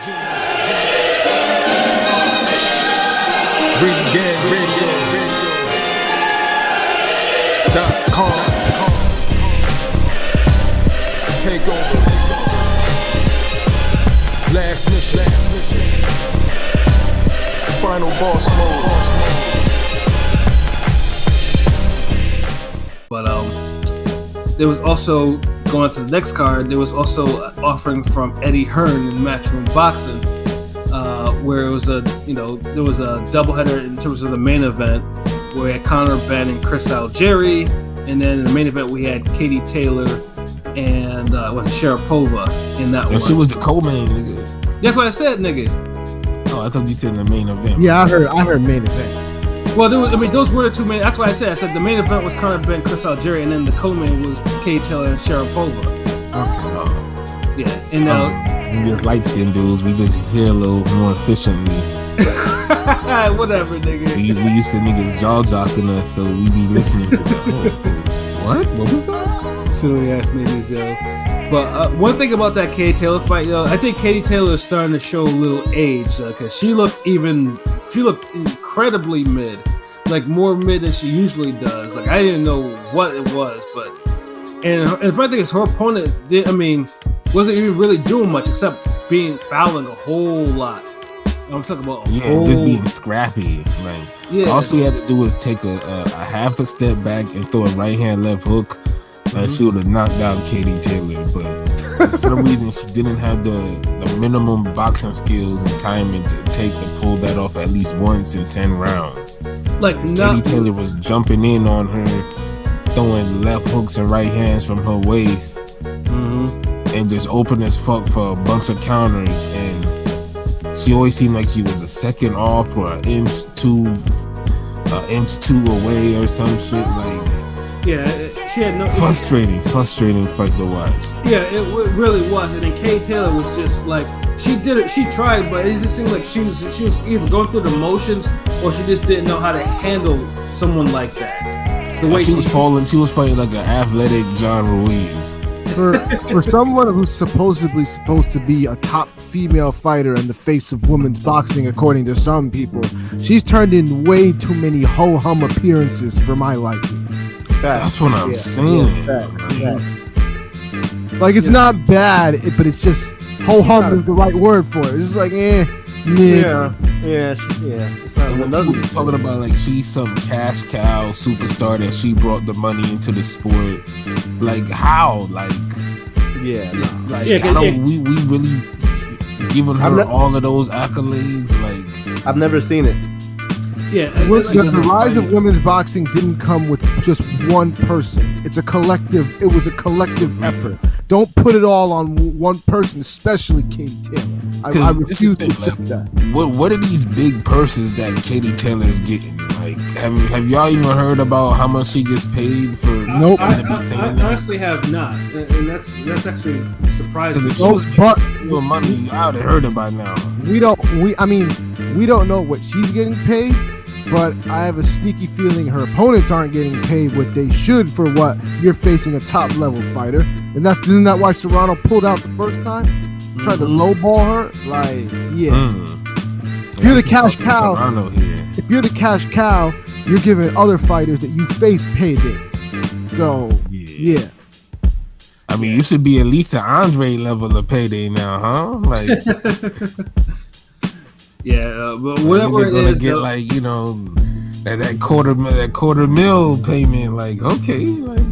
RingGangRadio.com. Take over. Last mission. Final boss mode. But there was also, going to the next card, there was also an offering from Eddie Hearn in Matchroom Boxing, where it was there was a doubleheader in terms of the main event, where we had Conor Benn and Chris Algieri, and then in the main event we had Katie Taylor and Sharapova in that one. She was the co-main, nigga. That's what I said, nigga. Oh, I thought you said the main event. Yeah, I heard main event. Well, those were the two main. That's why I said the main event was Conor Benn, Chris Algieri, and then the co-main was Katie Taylor and Sharapova. Okay. Yeah, and we just light-skinned dudes. We just hear a little more efficiently. Whatever, nigga. We used to niggas jaw-jocking us, so we be listening. What? What was that? Silly ass niggas, yo. But one thing about that Katie Taylor fight, yo, I think Katie Taylor is starting to show a little age, because she looked incredibly mid, like more mid than she usually does. Like, I didn't know what it was, and the funny thing is, her opponent wasn't even really doing much except fouling a whole lot. I'm talking about just being scrappy. Like, all she had to do was take a half a step back and throw a right hand left hook. She would have knocked out Katie Taylor, but for some reason she didn't have the minimum boxing skills and timing to pull that off at least once in 10 rounds. Like, Katie Taylor was jumping in on her, throwing left hooks and right hands from her waist, and just open as fuck for a bunch of counters. And she always seemed like she was a second off or an inch two away or some shit. Like, she had no frustrating fight to watch. Yeah, it really was. And then Katie Taylor was just like, she did it. She tried, but it just seemed like she was either going through the motions or she just didn't know how to handle someone like that. The way she was fighting like an athletic John Ruiz. For someone who's supposedly supposed to be a top female fighter and the face of women's boxing, according to some people, she's turned in way too many ho-hum appearances for my liking. That's what I'm saying. Like, it's not bad, but it's just ho-hum is the right word for it. It's just like, Yeah. It's not. And when people talking about like she's some cash cow superstar that she brought the money into the sport, like how? Like, we really giving her all of those accolades? Like, I've never seen it. Yeah, the rise of women's boxing didn't come with just one person. It was a collective effort. Don't put it all on one person, especially Katie Taylor. I refuse to accept that. What are these big purses that Katie Taylor's getting? Like, have y'all even heard about how much she gets paid for? Nope. I honestly have not, and that's actually surprising. If she was making money, I would have heard it by now. We don't know what she's getting paid, but I have a sneaky feeling her opponents aren't getting paid what they should for what you're facing a top level fighter, and isn't that why Serrano pulled out the first time? Tried to lowball her, like, If you're the cash cow, you're giving other fighters that you face paydays. So yeah. I mean, you should be at least an Andre level of payday now, huh? Like, but whatever it is, get like, that quarter mil payment. Like, okay, like,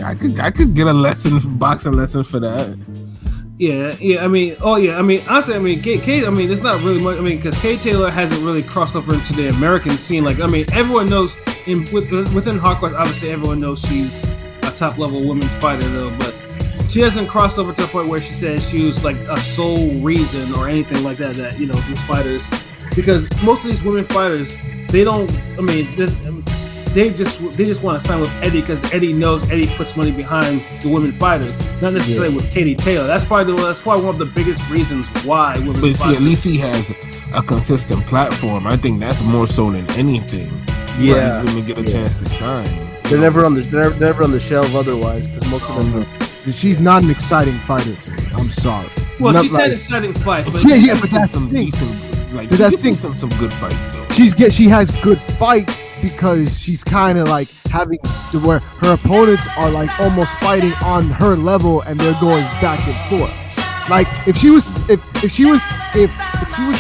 I could get a boxing lesson for that. Honestly, Kate, it's not really much. Because Kate Taylor hasn't really crossed over into the American scene. Like, everyone knows within hardcore, obviously everyone knows she's a top level women's fighter, though. But she hasn't crossed over to the point where she says she was like a sole reason or anything like that. That these fighters, because most of these women fighters, they don't. They just want to sign with Eddie because Eddie knows Eddie puts money behind the women fighters, not necessarily with Katie Taylor. That's probably one of the biggest reasons why women. But see, at least he has a consistent platform. I think that's more so than anything. Yeah, so women get a chance to shine. They're never on the shelf otherwise, because most of them. She's not an exciting fighter to me. I'm sorry. Well, not she's like, had exciting fights. But yeah, but that's some the thing. decent, like But she that's gets the some good fights though. She has good fights because she's kind of like having to where her opponents are like almost fighting on her level and they're going back and forth. Like if she was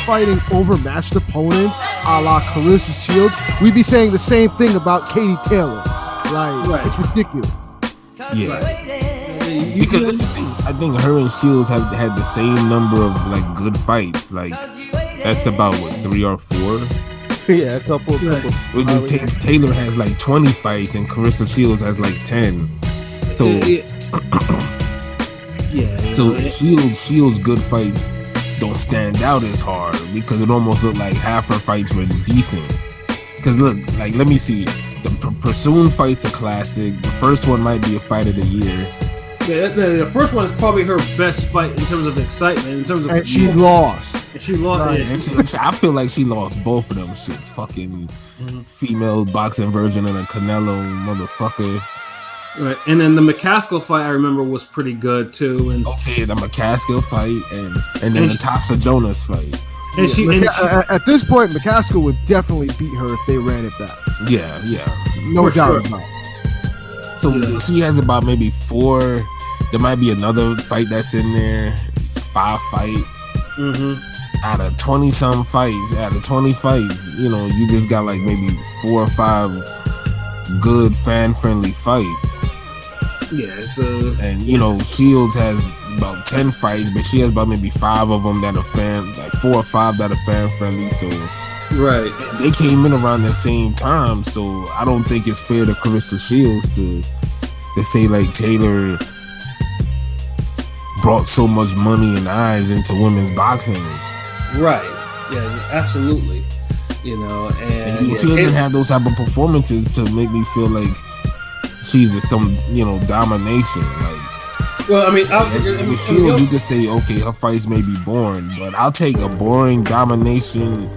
fighting overmatched opponents a la Clarissa Shields, we'd be saying the same thing about Katie Taylor. Like It's ridiculous. Yeah. Because that's the thing. I think her and Shields have had the same number of like good fights. Like that's about what 3 or 4. Yeah, a couple. Which is Taylor has like 20 fights and Carissa Shields has like 10. So so Shields good fights don't stand out as hard because it almost looked like half her fights were decent. Because look, like let me see, the Pursuing fight's a classic. The first one might be a fight of the year. Yeah, the first one is probably her best fight in terms of excitement. In terms of and she lost. And she lost. Right. I feel like she lost both of them shits. Fucking female boxing version of a Canelo motherfucker. Right, and then the McCaskill fight I remember was pretty good too. And okay, the McCaskill fight and then the Tasha Jonas fight. And at this point, McCaskill would definitely beat her if they ran it back. Yeah, no doubt about it. So she has about maybe 4. There might be another fight that's in there. 5 fight. Out of 20 some fights, out of 20 fights, you just got like maybe 4 or 5 good fan friendly fights. Yeah, so and Shields has about 10 fights, but she has about maybe 5 of them that are like 4 or 5 that are fan friendly. So right, they came in around the same time. So I don't think it's fair to Carissa Shields to say like Taylor brought so much money and eyes into women's boxing. Right. Yeah, absolutely. And she doesn't have those type of performances to make me feel like she's some domination. Like, well, I mean, obviously, with Shield, you could say okay, her fights may be boring, but I'll take a boring domination,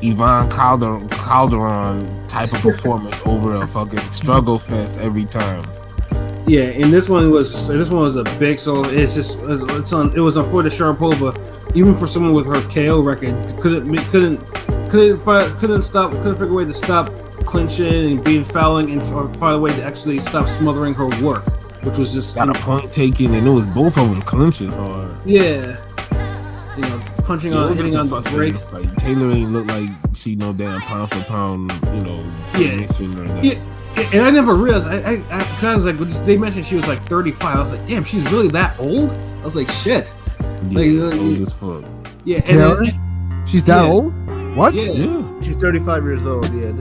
Yvonne Calderon type of performance over a fucking struggle fest every time. Yeah, and this one was a big. So it was on for the Sharapova. Even for someone with her KO record, couldn't figure a way to stop clinching and being fouling and find a way to actually stop smothering her work, which was just got a point taken, and it was both of them clinching hard. Yeah, punching on, hitting on the break. Fight. Taylor ain't look like she no damn pound for pound, Yeah, and I never realized. I was like, they mentioned she was like 35. I was like, damn, she's really that old? I was like, shit. Yeah, old as fuck. Yeah, Taylor? She's that old? What? Yeah. She's 35 years old. Yeah.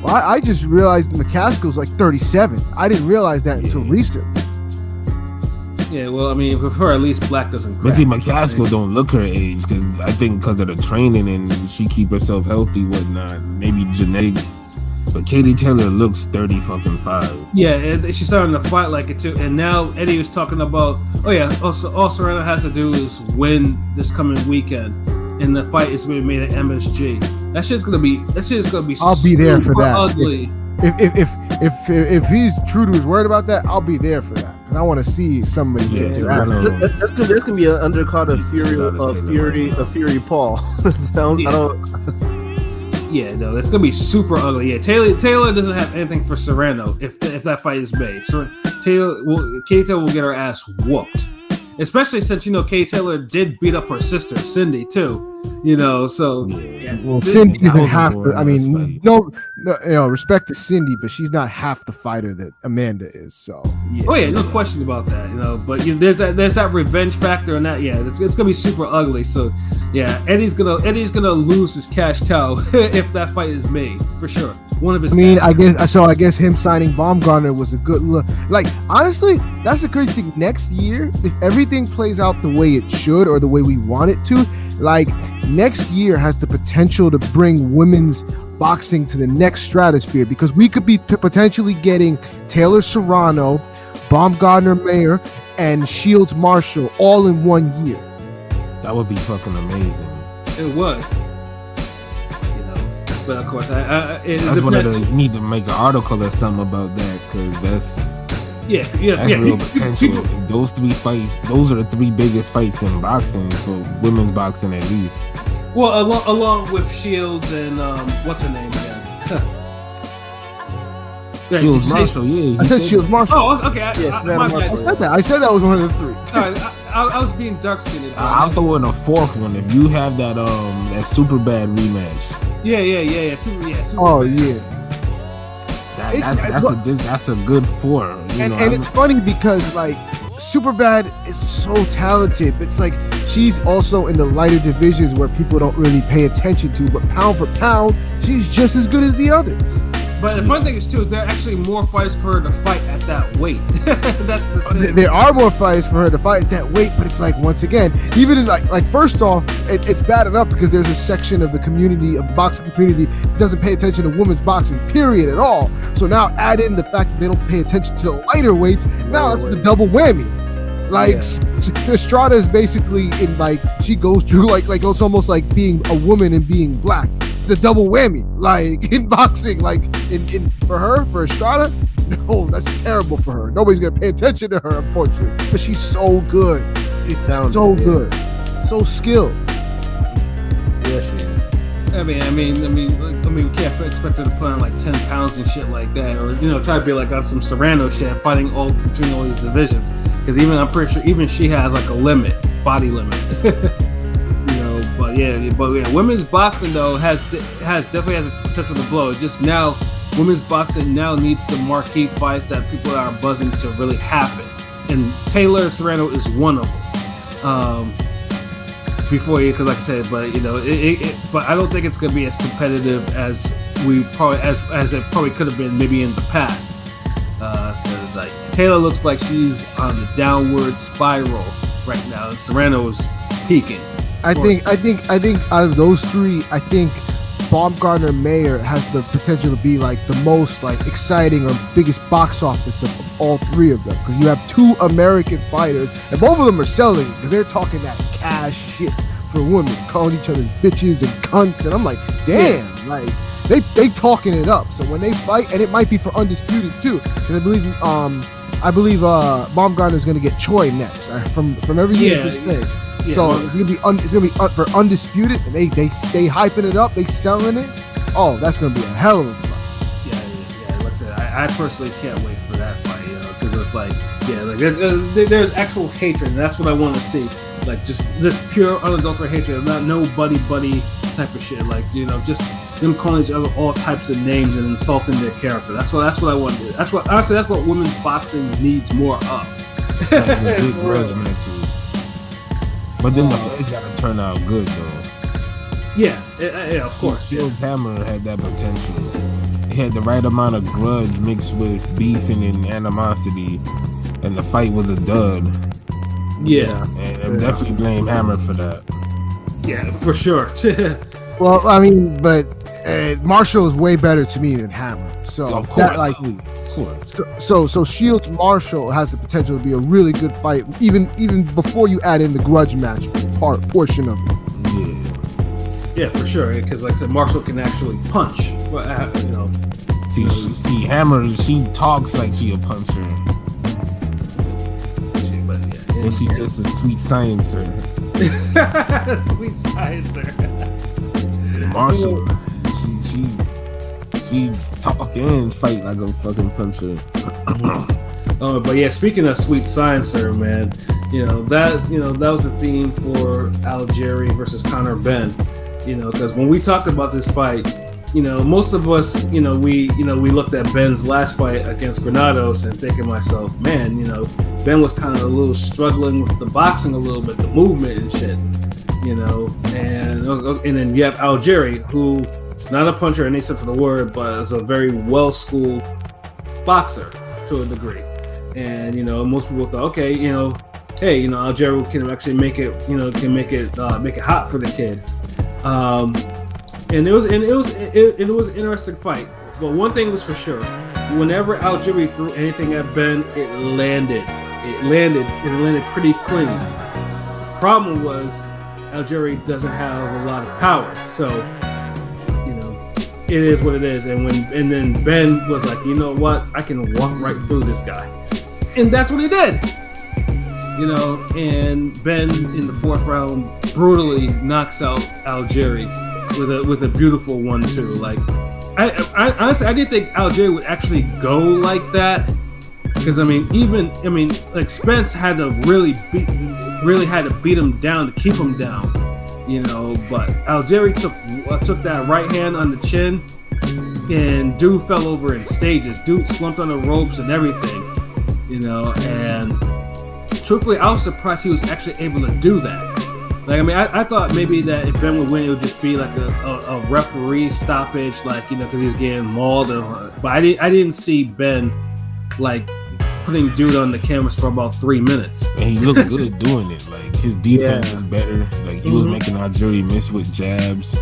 Well, I just realized McCaskill's like 37. I didn't realize that until recent. Yeah, well, I mean, with her, at least black doesn't crack. But see, McCaskill don't look her age because I think because of the training and she keep herself healthy, whatnot. Maybe genetics. But Katie Taylor looks 35. Yeah, and she's starting to fight like it too. And now Eddie was talking about, all Serena has to do is win this coming weekend, and the fight is going to be made at MSG. That shit's gonna be I'll be there for that. Ugly. If he's true to his word about that, I'll be there for that because I want to see somebody get their ass. That's gonna be an undercard of Fury Paul. I don't. Yeah, no, it's gonna be super ugly. Yeah, Taylor doesn't have anything for Serrano if that fight is made. So Katie Taylor will get her ass whooped, especially since Katie Taylor did beat up her sister Cindy too. So well, Cindy isn't half. I mean, no, respect to Cindy, but she's not half the fighter that Amanda is. So yeah. Oh yeah, no question about that. But there's that revenge factor and that. Yeah, it's gonna be super ugly. So yeah, Eddie's gonna lose his cash cow if that fight is made for sure. One of his. I guess him signing Baumgartner was a good look. Like honestly, that's the crazy thing. Next year, if everything plays out the way it should or the way we want it to, like next year has the potential to bring women's boxing to the next stratosphere because we could be potentially getting Taylor Serrano, Baumgartner Mayer, and Shields Marshall all in 1 year. That would be fucking amazing. It would. But of course, that's one of the, you need to make an article or something about that because That's real potential. Those 3 fights, those are the 3 biggest fights in boxing for women's boxing, at least. Well, along with Shields and what's her name again? Shields Marshall, yeah. I said Shields Marshall. Oh, okay. I said that. I said that was one of the 3. Sorry, I was being dark-skinned. I'll throw in a 4th one if you have that super bad rematch. Yeah. Super Oh yeah. That's a good 4. And it's funny because like Superbad is so talented. It's like she's also in the lighter divisions where people don't really pay attention to, but pound for pound, she's just as good as the others. But the funny thing is too, there are actually more fights for her to fight at that weight. That's the thing. There are more fights for her to fight at that weight, but it's like, once again, even in like first off, it's bad enough because there's a section of the community, of the boxing community, that doesn't pay attention to women's boxing, period, at all. So now add in the fact that they don't pay attention to the lighter weights. Now that's the double whammy. Like Estrada is basically in like, she goes through like it's almost like being a woman and being black. The double whammy, like in boxing, like in for Estrada, no, that's terrible for her. Nobody's gonna pay attention to her, unfortunately. But she's so good. She sounds so good, so skilled. Yeah, she is. I mean, we can't expect her to put on like 10 pounds and shit like that, or try to be like on some Serrano shit, fighting between all these divisions. Because I'm pretty sure even she has like a body limit. But yeah, women's boxing though definitely has a potential to blow. It's just now, women's boxing now needs the marquee fights that people are buzzing to really happen, and Taylor Serrano is one of them. Because like I said, but but I don't think it's gonna be as competitive as as it probably could have been maybe in the past. Because like Taylor looks like she's on the downward spiral right now, and Serrano is peaking. I think out of those 3, I think Baumgartner Mayer has the potential to be like the most like exciting or biggest box office of all 3 of them, because you have 2 American fighters and both of them are selling because they're talking that cash shit for women, calling each other bitches and cunts, and I'm like, damn, like they talking it up. So when they fight, and it might be for Undisputed too, because I believe Baumgartner's gonna get Choi next from everything he's been saying. Yeah, so it's gonna be for Undisputed, and they stay hyping it up, they selling it. Oh, that's gonna be a hell of a fight. Yeah. Like I said, I personally can't wait for that fight, because it's like, there's actual hatred, and that's what I want to see. Like just pure unadulterated hatred, not no buddy type of shit. Like just them calling each other all types of names and insulting their character. That's what I want to do. That's what women's boxing needs more of. Big grudge matches. But then the fights gotta turn out good though. Yeah, of course. Shields Hammer had that potential. It had the right amount of grudge mixed with beefing and animosity, and the fight was a dud. Yeah, and I definitely blame Hammer for that. Yeah, for sure. Well, I mean, but Marshall is way better to me than Hammer. So of course, so Shields Marshall has the potential to be a really good fight, even before you add in the grudge match portion of it. Yeah, for sure. Because like I said, Marshall can actually punch. See, Hammer, she talks like she a puncher, but she's just a sweet sciencer. Sweet sciencer. Marshall, she talk and fight like a fucking puncher. But yeah, speaking of sweet sciencer, man, that was the theme for Algieri versus Conor Benn. Because when we talked about this fight, most of us, we looked at Benn's last fight against Granados and thinking to myself, man, Ben was kind of a little struggling with the boxing a little bit, the movement and shit, and then you have Algieri, who is not a puncher in any sense of the word, but is a very well-schooled boxer to a degree. And most people thought, okay, hey, Algieri can actually make it, make it hot for the kid. And it was an interesting fight. But one thing was for sure: whenever Algieri threw anything at Ben, it landed. It landed pretty clean. The problem was Algieri doesn't have a lot of power, so it is what it is. And then Ben was like, you know what? I can walk right through this guy. And that's what he did. You know, and Ben in the 4th round brutally knocks out Algieri with a beautiful 1-2. Like, I honestly, I didn't think Algieri would actually go like that. Because like Spence had to really had to beat him down to keep him down, you know. But Algieri took that right hand on the chin, and dude fell over in stages. Dude slumped on the ropes and everything, you know. And truthfully, I was surprised he was actually able to do that. Like, I mean, I thought maybe that if Ben would win, it would just be like a referee stoppage, like, you know, because he was getting mauled. But I didn't see Ben like putting dude on the canvas for about 3 minutes. And he looked good doing it. Like, his defense was better. Like, he was making Algieri miss with jabs.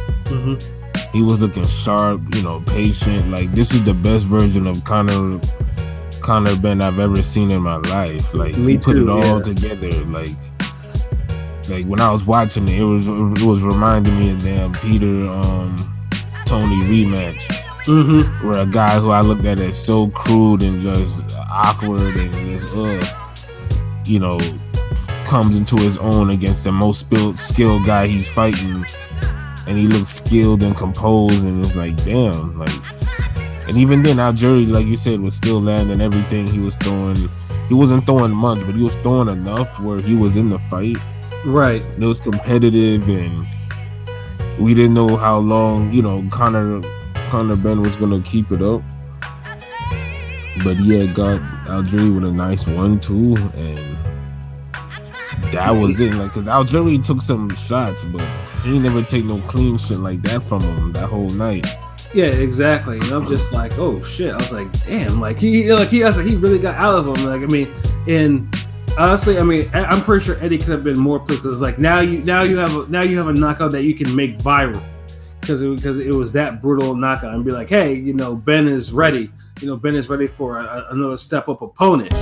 He was looking sharp, you know, patient. Like, this is the best version of Conor Benn I've ever seen in my life. Like, he put it all together. Like when I was watching it, it was reminding me of damn Peter Tony rematch. Where a guy who I looked at as so crude and just awkward and just you know, comes into his own against the most skilled guy he's fighting, and he looks skilled and composed, and it's like, damn. Like, and even then Algieri, like you said, was still landing everything he was throwing. He wasn't throwing much, but he was throwing enough where he was in the fight. Right. It was competitive, and we didn't know how long, you know, Conor Benn was gonna keep it up, but yeah, got Algieri with a nice 1-2, and that was it. Like, cause Algieri took some shots, but he ain't never take no clean shit like that from him that whole night. Yeah, exactly. And I'm just like, oh shit. I was like, damn. Like he really got out of him. Like, I mean, and honestly, I mean, I'm pretty sure Eddie could have been more pleased, because like now you have a knockout that you can make viral. Because it was that brutal knockout, and be like, hey, you know, Ben is ready. You know, Ben is ready for another step up opponent.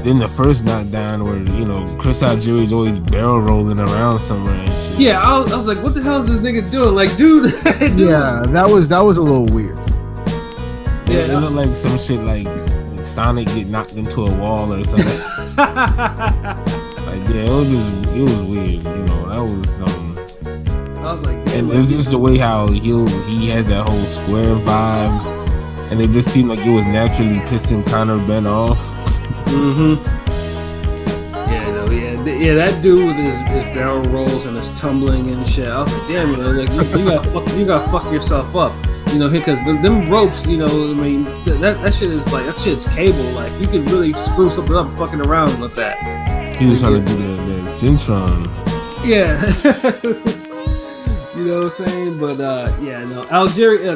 Then the first knockdown, where, you know, Chris Algieri's always barrel rolling around somewhere and shit. Yeah, I was like, what the hell is this nigga doing? Like, dude. Yeah, that was a little weird. Yeah, it looked like some shit like Sonic get knocked into a wall or something. Like, yeah, it was weird. You know, that was something. I was like, and it's just the way how he has that whole square vibe, and it just seemed like it was naturally pissing Conor Benn off. Yeah, that dude with his barrel rolls and his tumbling and shit. I was like, damn, man, like you gotta fuck yourself up, you know, because them ropes, you know, I mean, that shit is like, that shit's cable. Like, you could really screw something up fucking around with that. He was trying to do the Syntron. Yeah. You know what I'm saying? But yeah, no, Algieri.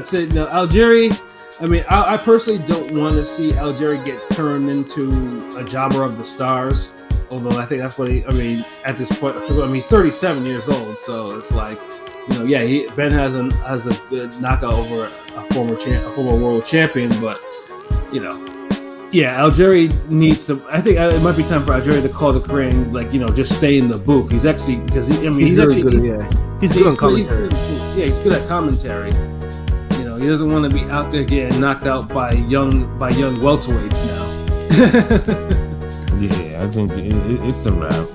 I mean, I personally don't want to see Algieri get turned into a jobber of the stars. Although I think that's what at this point, I mean, he's 37 years old, so it's like, you know, yeah, Ben has a good knockout over a former world champion, but you know, yeah, Algieri needs to. I think it might be time for Algieri to call the Korean, like, you know, just stay in the booth. He's actually, because he's really good. He's good on commentary. He's good at commentary. You know, he doesn't want to be out there getting knocked out by young welterweights now. Yeah, I think it's a wrap.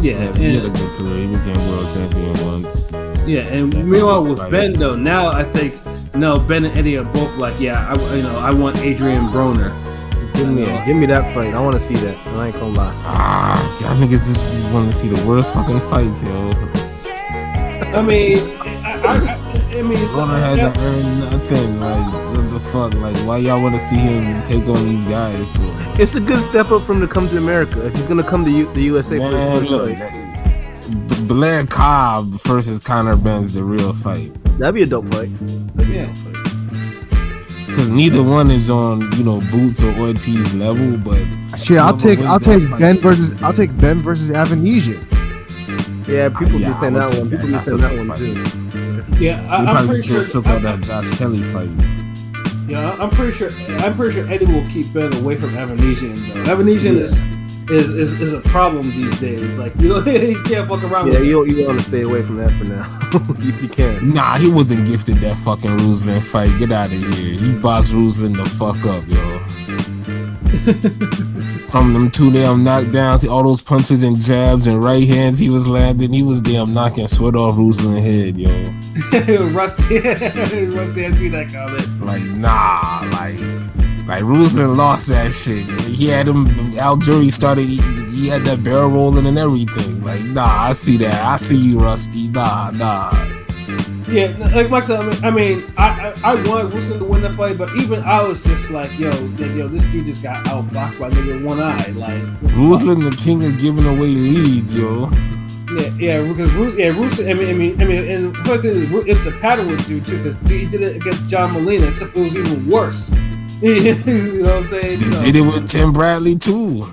Yeah, he had a good career. He became world champion once. Yeah, and meanwhile with Ben though, now I think Ben and Eddie are both like, yeah, I want Adrian Broner. Give me that fight. I want to see that. I ain't gonna lie. I think it's just want to see the worst fucking fights, yo. I mean, it's Broner hasn't earned nothing. Like, what the fuck? Like, why y'all want to see him take on these guys for? It's a good step up for him to come to America. He's gonna come to the USA. Man, look, Blair Cobb versus Conor Benn's the real fight. That'd be a dope fight. Because neither one is on, you know, Boots or Ortiz level, but shit, I'll take Ben versus Avanesian. Yeah, people be saying that one. People be saying that one too. Yeah, I'm pretty sure. Shook out that Josh Kelly fight. Yeah, I'm pretty sure Eddie will keep Ben away from Avanesian though. Avanesian is a problem these days. Like, you know, he can't fuck around. Yeah, you want to stay away from that for now, if you can. Nah, he wasn't gifted that fucking Ruslan fight. Get out of here. He boxed Ruslan the fuck up, yo. From them 2 damn knockdowns, all those punches and jabs and right hands he was landing, he was damn knocking sweat off Ruslan's head, yo. Rusty, I see that comment. Like, nah, like Ruslan lost that shit. He had him, Algieri started, he had that barrel rolling and everything. Like, nah, I see that. I see you, Rusty. Nah. Yeah, like Mike said, I wanted Ruslan to win the fight, but even I was just like, yo, this dude just got outboxed by nigga one eye. Like, Ruslan, the king of giving away leads, yo. Yeah, because Ruslan. And the fact that it's a pattern with dude too, because he did it against John Molina, except it was even worse. You know what I'm saying? He did it with Tim Bradley too.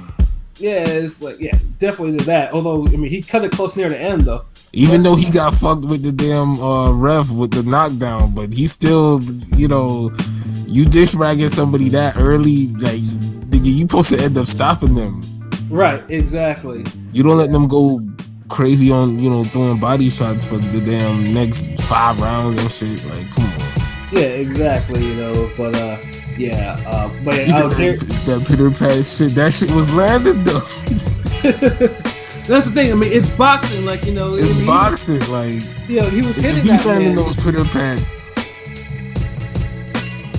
Yeah, it's like, yeah, definitely did that. Although, he cut it close near the end though. Even though he got fucked with the damn ref with the knockdown, but he still, you dish ragging somebody that early, like, you supposed to end up stopping them. Right, exactly. You don't let them go crazy on, throwing body shots for the damn next 5 rounds and shit. Like, come on. Yeah, exactly. But that pitter pat shit, that shit was landed though. That's the thing. It's boxing, like, It's boxing, like. Yeah, he was hitting. If he's landing those pitter pats,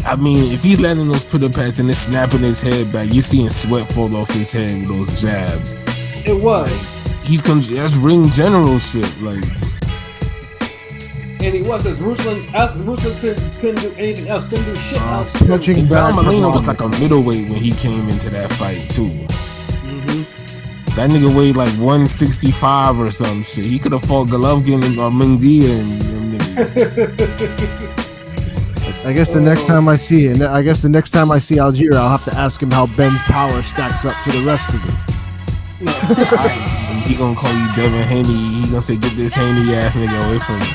if he's landing those pitter pats and it's snapping his head back, you're seeing sweat fall off his head with those jabs. It was. Like, that's ring general shit, like. And he was, because Ruslan couldn't do anything else, couldn't do shit else. And John Molina was like a middleweight when he came into that fight too. That nigga weighed like 165 or some shit. He could have fought Golovkin or Munguia and them niggas. I guess the next time I see Algieri, I'll have to ask him how Ben's power stacks up to the rest of them. He gonna call you Devin Haney. He gonna say, "Get this Haney ass nigga away from me."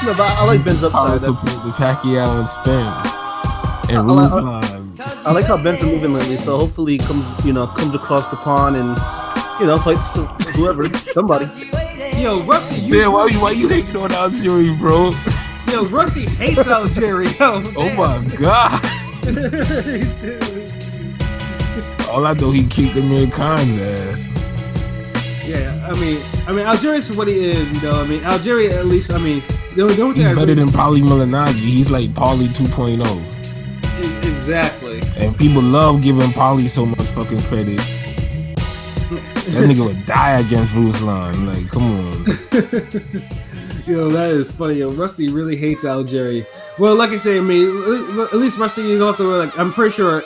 No, but I like Ben's upside. The Pacquiao and Spence and Ruslan. I like how Ben's been moving lately, so hopefully he comes across the pond and fights whoever, somebody. Yo, Rusty, why you hating on Algieri, bro? Yo, Rusty hates Algieri. Yo, oh my god. All I know, he kicked Amir Khan's ass. Yeah, Algieri's what he is, Algieri, at least, the only thing he's better than Paulie Malignaggi. He's like Paulie 2.0. Exactly. And people love giving Paulie so much fucking credit. That nigga would die against Ruslan. Like, come on. Yo, that is funny. Yo, Rusty really hates Algieri. Well, like I say, at least Rusty, you don't have to, I'm pretty sure,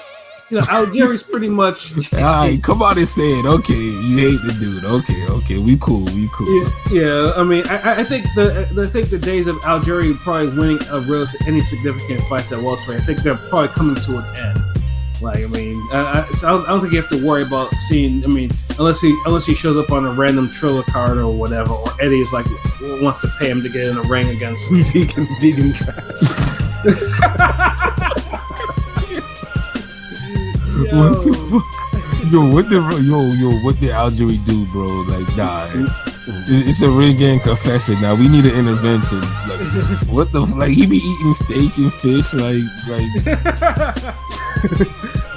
Algieri's pretty much. Alright, come on and say it. Okay, you hate the dude. Okay, we cool. Yeah. I think the days of Algieri probably winning any significant fights at welterweight, I think they're probably coming to an end. Like, so I don't think you have to worry about seeing. Unless he shows up on a random Triller card or whatever, or Eddie is wants to pay him to get in a ring against vegan trash. What the fuck? What did Algieri do, bro? Like, nah. It's a ring game confession now. We need an intervention. Like, what the like? He be eating steak and fish,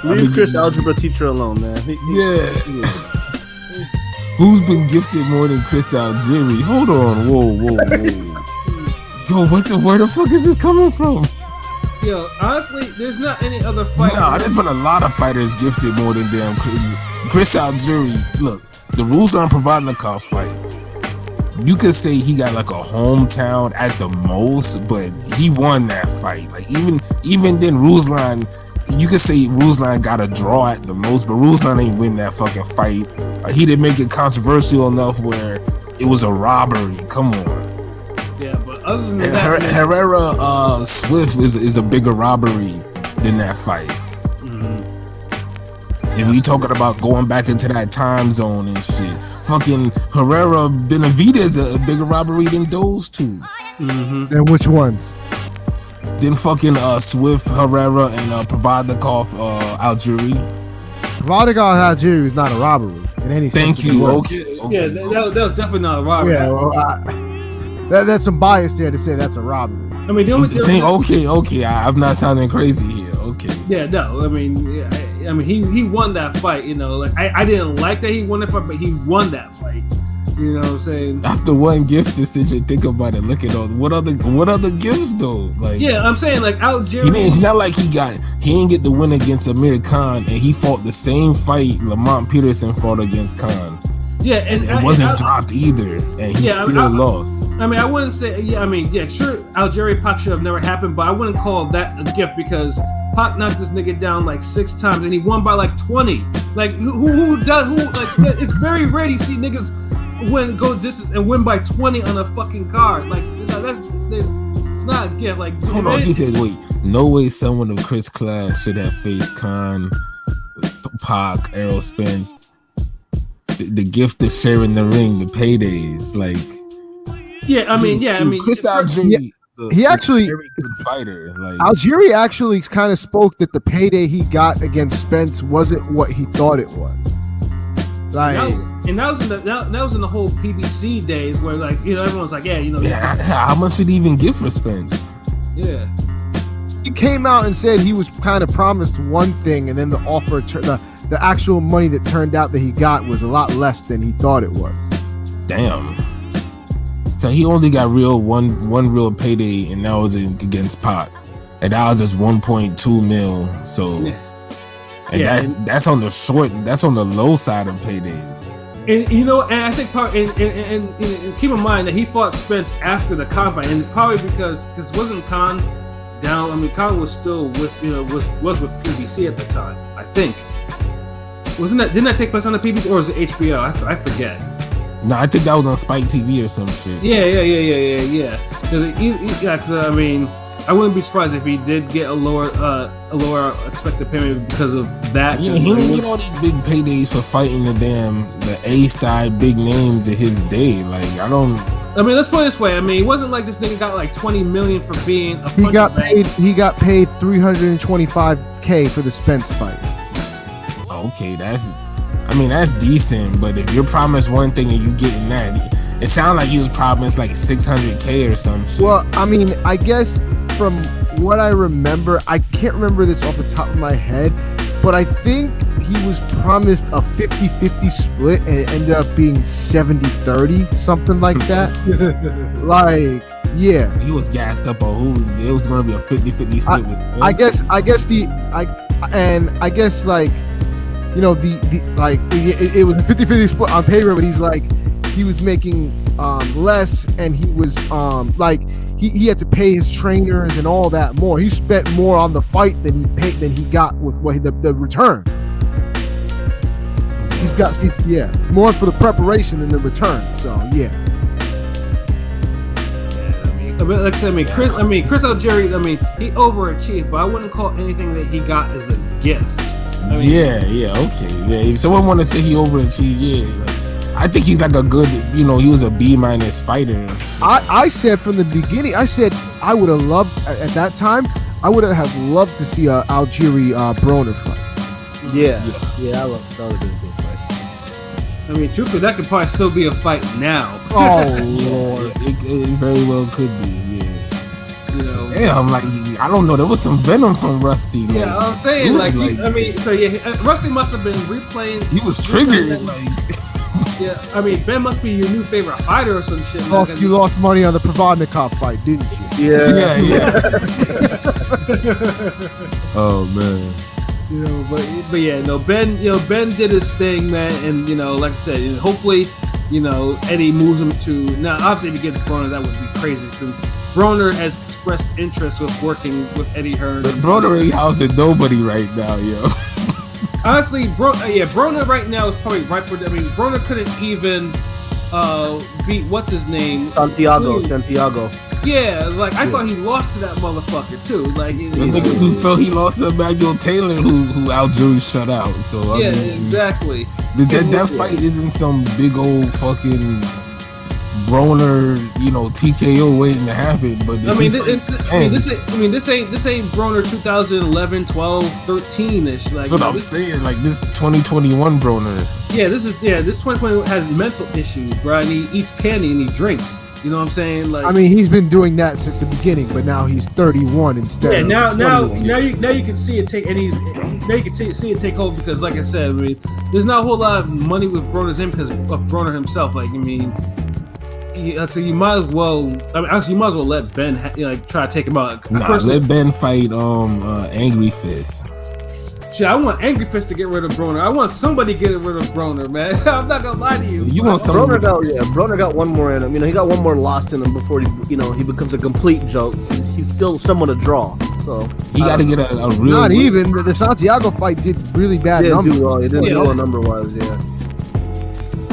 Leave Chris Algebra teacher alone, man. Yeah. Who's been gifted more than Chris Algieri? Hold on, whoa. Yo, where the fuck is this coming from? Yo, honestly, there's not any other fighter. Nah, there's been a lot of fighters gifted more than damn Chris Algieri. Look, the Ruslan Provodnikov fight. You could say he got like a hometown at the most, but he won that fight. Like even then, Ruslan, you could say Ruslan got a draw at the most, but Ruslan ain't win that fucking fight. He didn't make it controversial enough where it was a robbery. Come on. Yeah, but other than that, Herrera Swift is a bigger robbery than that fight. And we talking about going back into that time zone and shit. Fucking Herrera Benavidez is a bigger robbery than those two. Then which ones? Then fucking Swift, Herrera, and Provodnikov, Algieri. Provodnikov Algieri is not a robbery in any sense. Thank you. Okay. Yeah, that was definitely not a robbery. Yeah, well, that's some bias there to say that's a robbery. The only thing. Okay. I'm not sounding crazy here. Okay. okay. Yeah, no, I mean, he won that fight. You know, like I didn't like that he won the fight, but he won that fight. You know what I'm saying? After one gift decision, think about it. Look at all what other gifts though. Like, yeah, I'm saying like Algieri. It's not like he didn't get the win against Amir Khan, and he fought the same fight Lamont Peterson fought against Khan. Yeah, and it wasn't dropped either, and he still lost. I mean, I wouldn't say. Yeah, I mean, yeah, sure, Algieri Pac should have never happened, but I wouldn't call that a gift because Pac knocked this nigga down like 6 times, and he won by like 20. Like who does like? It's very rare you see niggas go distance and win by 20 on a fucking card. Like it's not a gift. Like hold on, he said, wait, no way someone of Chris class should have faced Khan, Pac, Errol Spence. The gift of sharing the ring, the paydays, like Chris Algieri, he actually very good fighter. Like Algieri actually kind of spoke that the payday he got against Spence wasn't what he thought it was. Like, that was in the whole PBC days where like everyone was like how much did he even give for Spence? Yeah, he came out and said he was kind of promised one thing, and then the offer the actual money that turned out that he got was a lot less than he thought it was. Damn. So he only got one real payday, and that was against Pac, and that was just 1.2 mil. So, that's on the low side of paydays. And and I think and keep in mind that he fought Spence after the Khan fight, and probably because wasn't Khan down? I mean, Khan was still with was with PBC at the time, I think. Didn't that take place on the PBC or was it HBO? I forget. No, I think that was on Spike TV or some shit. Yeah. Because I mean, I wouldn't be surprised if he did get a lower expected payment because of that. Yeah, he didn't get all these big paydays for fighting the A side big names of his day. Like I mean, let's put it this way. I mean, it wasn't like this nigga got like 20 million for being a. He got paid $325K for the Spence fight. Okay, that's decent, but if you're promised one thing and you getting that, it sounds like he was promised like 600K or something. Well, I mean, I guess from what I remember, I can't remember this off the top of my head, but I think he was promised a 50-50 split and it ended up being 70-30, something like that. Like, yeah. He was gassed up on who it was going to be a 50-50 split with Spence. I guess like, it was a 50-50 split on paper, but he's like, he was making less, and he was he had to pay his trainers and all that more. He spent more on the fight than he got with the return. He's got more for the preparation than the return. So yeah. Like I said, Chris Algieri, he overachieved, but I wouldn't call anything that he got as a gift. Okay. Yeah, if someone want to say he overachieved, I think he's like a good, he was a B- fighter. I said from the beginning, I would have loved, at that time, I would have loved to see a Algieri Broner fight. Yeah, that would have been a good fight. I mean, truthfully, that could probably still be a fight now. Oh, Lord. It very well could be, yeah. I'm like, I don't know. There was some venom from Rusty. Yeah, I'm saying, Rusty must have been replaying. He was triggered. Yeah, I mean, Ben must be your new favorite fighter or some shit. You lost money on the Provodnikov fight, didn't you? Yeah. Oh man. But yeah, no, Ben did his thing, man, and like I said, hopefully, Eddie moves him to now. Obviously, if he gets Broner, that would be crazy since Broner has expressed interest with working with Eddie Hearn. But Broner ain't housing nobody right now, yo. Honestly, Broner right now is probably right for. I mean, Broner couldn't even beat what's his name, Santiago. Yeah, I thought he lost to that motherfucker too. Like, the niggas who felt he lost to Emmanuel Taylor, who Algieri shut out. So exactly. That fight isn't some big old fucking Broner, TKO waiting to happen. But this ain't Broner 2011, 12, 13 ish. Like, that's what I'm saying. Like this 2021 Broner. This 2021 has mental issues, bro. And he eats candy and he drinks. You know what I'm saying? Like, I mean, he's been doing that since the beginning, but now he's 31 instead. Yeah, now 21. you can see it take, and see it take hold because, like I said, I mean, there's not a whole lot of money with Broner's name because of Broner himself. Like, I mean, so you might as well. I mean, honestly, you might as well let Ben try to take him out. Let Ben fight Angry Fist. Shit, I want Angry Fist to get rid of Broner. I want somebody to get rid of Broner, man. I'm not gonna lie to you. You want somebody? Broner got one more in him. He got one more loss in him before he becomes a complete joke. He's still somewhat a draw. So he got to get a real. Not even the Santiago fight did really bad. It didn't do well number wise.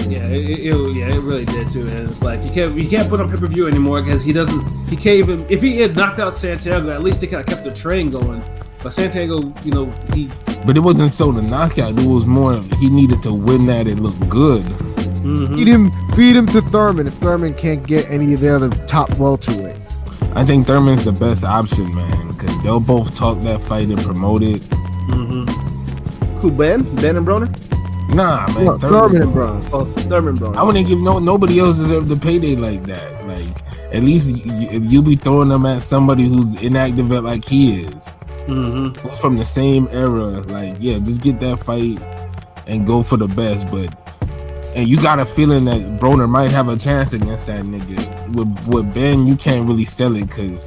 Yeah, it really did too. And it's like you can't put on pay-per-view anymore because he can't even. If he had knocked out Santiago, at least they kind of kept the train going. But Santiago, But it wasn't so the knockout. It was more he needed to win that and look good. Mm-hmm. Feed him to Thurman if Thurman can't get any of the other top welterweights. I think Thurman's the best option, man, because they'll both talk that fight and promote it. Mm-hmm. Who, Ben? Ben and Broner? Nah, man. No, Thurman and Broner. Oh, Thurman Broner. I wouldn't give nobody else deserve the payday like that. Like, at least you be throwing them at somebody who's inactive like he is. Mm-hmm. Who's from the same era. Like, yeah, just get that fight and go for the best. And you got a feeling that Broner might have a chance against that nigga. With Ben, you can't really sell it because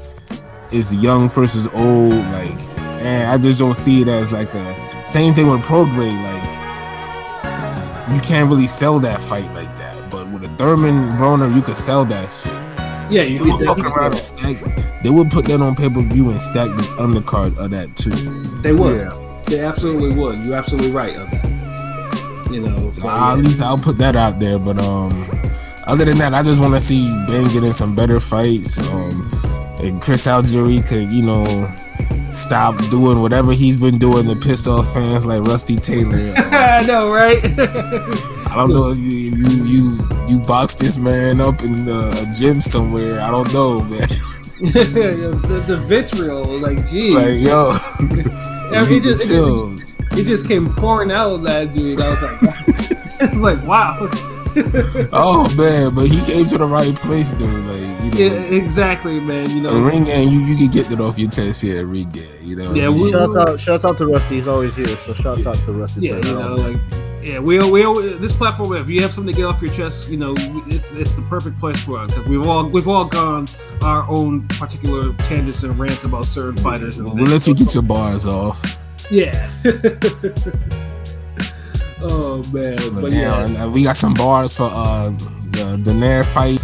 it's young versus old. Like, and I just don't see it as like a same thing with Prograde. Like, you can't really sell that fight like that. But with a Thurman Broner, you could sell that shit. Yeah, they would fuck around and stack. They would put that on pay-per-view and stack the undercard of that too. They would. Yeah. They absolutely would. You're absolutely right on that. So, at least I'll put that out there. But other than that, I just want to see Ben getting some better fights. And Chris Algieri could, stop doing whatever he's been doing to piss off fans like Rusty Taylor. I know, right? I don't know if you boxed this man up in a gym somewhere. I don't know, man. the vitriol, like, geez. Like, yo. He just came pouring out of that dude. I was like, wow. Oh man, but he came to the right place though. Like, yeah, exactly, man. The ring game, you can get that off your chest here at ring game. Yeah, shouts out to Rusty. He's always here, so shouts out to Rusty. Yeah, we this platform. If you have something to get off your chest, it's the perfect place for it because we've all gone our own particular tangents and rants about certain fighters. We'll let you get your bars off. Yeah. Oh man, but yeah, and we got some bars for the Daenerys fight.